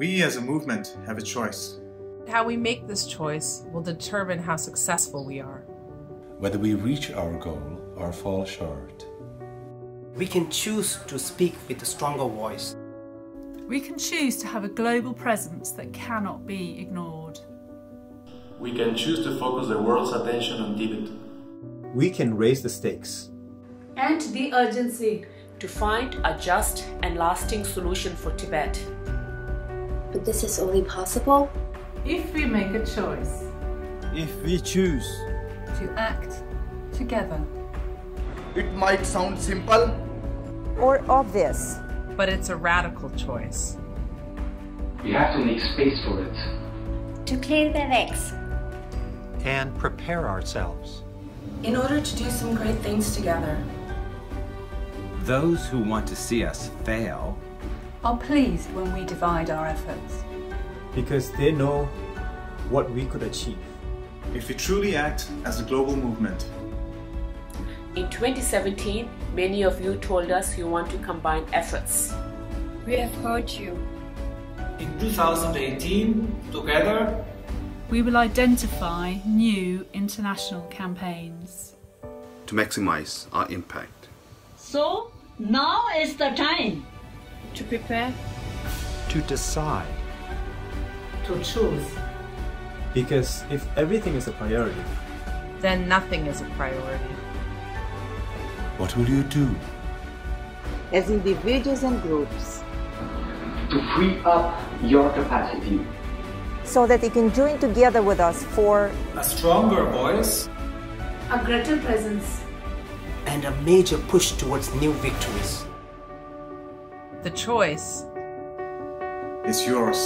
We as a movement have a choice. How we make this choice will determine how successful we are. Whether we reach our goal or fall short. We can choose to speak with a stronger voice. We can choose to have a global presence that cannot be ignored. We can choose to focus the world's attention on Tibet. We can raise the stakes. And the urgency to find a just and lasting solution for Tibet. But this is only possible if we make a choice. If we choose to act together. It might sound simple or obvious, but it's a radical choice. We have to make space for it. To clear the decks. And prepare ourselves. In order to do some great things together. Those who want to see us fail are pleased when we divide our efforts. Because they know what we could achieve. If we truly act as a global movement. In 2017, many of you told us you want to combine efforts. We have heard you. In 2018, together, we will identify new international campaigns to maximize our impact. So, now is the time to prepare, to decide, to choose. Because if everything is a priority, then nothing is a priority. What will you do? As individuals and groups. To free up your capacity. So that you can join together with us for a stronger voice, a greater presence, and a major push towards new victories. The choice is yours.